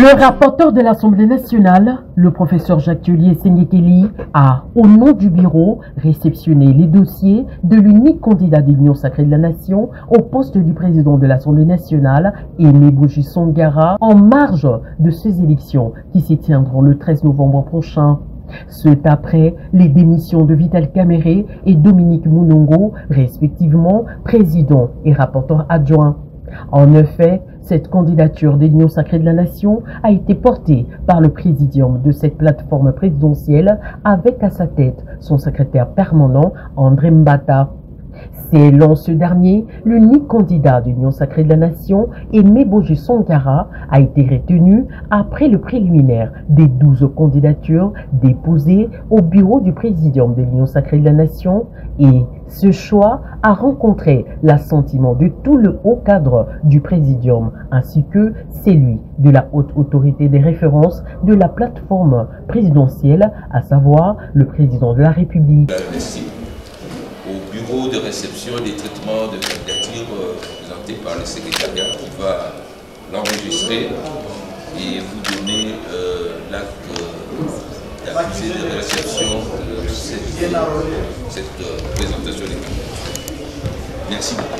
Le rapporteur de l'Assemblée nationale, le professeur Jacques Thiollier Sengekeli, a, au nom du bureau, réceptionné les dossiers de l'unique candidat de l'Union sacrée de la Nation au poste du président de l'Assemblée nationale, Aimé Boji Sangara, en marge de ces élections qui s'y tiendront le 13 novembre prochain. C'est après les démissions de Vital Kamerhe et Dominique Mounongo, respectivement président et rapporteur adjoint. En effet, cette candidature de l'Union sacrée de la Nation a été portée par le présidium de cette plateforme présidentielle avec à sa tête son secrétaire permanent André Mbata. Selon ce dernier, l'unique candidat de l'Union sacrée de la Nation, Aimé Boji Sangara, a été retenu après le préliminaire des 12 candidatures déposées au bureau du présidium de l'Union sacrée de la Nation, et ce choix a rencontré l'assentiment de tout le haut cadre du présidium ainsi que celui de la haute autorité des références de la plateforme présidentielle, à savoir le président de la République. Au bureau de réception des traitements de candidature présentés par le secrétariat qui va l'enregistrer et vous donner l'acte d'accusé de réception de cette présentation des candidatures. Merci beaucoup.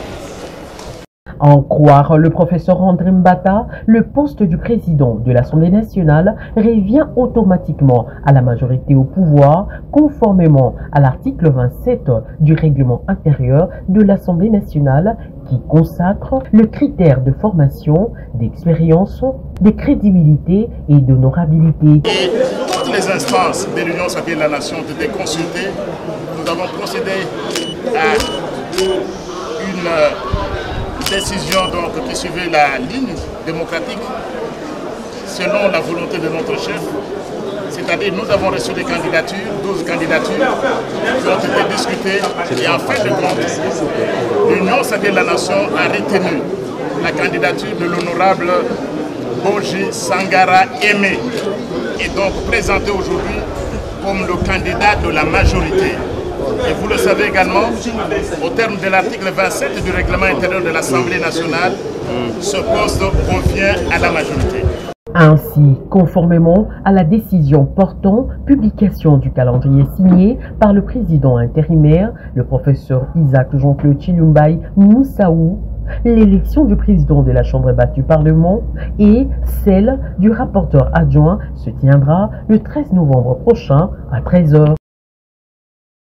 En croire le professeur André Mbata, le poste du président de l'Assemblée nationale revient automatiquement à la majorité au pouvoir, conformément à l'article 27 du règlement intérieur de l'Assemblée nationale qui consacre le critère de formation, d'expérience, de crédibilité et d'honorabilité. Toutes les instances de l'Union sacrée de la Nation ont été consultées. Nous avons procédé à une décision qui suivait la ligne démocratique selon la volonté de notre chef. C'est-à-dire nous avons reçu des candidatures, 12 candidatures qui ont été discutées et en fin de compte, l'Union sacrée de la Nation a retenu la candidature de l'honorable Boji Sangara Aimé et donc présenté aujourd'hui comme le candidat de la majorité. Et vous le savez également, au terme de l'article 27 du règlement intérieur de l'Assemblée nationale, ce poste revient à la majorité. Ainsi, conformément à la décision portant publication du calendrier signé par le président intérimaire, le professeur Isaac Jean-Claude Chilumbaï Moussaou, l'élection du président de la Chambre basse du Parlement et celle du rapporteur adjoint se tiendra le 13 novembre prochain à 13 h.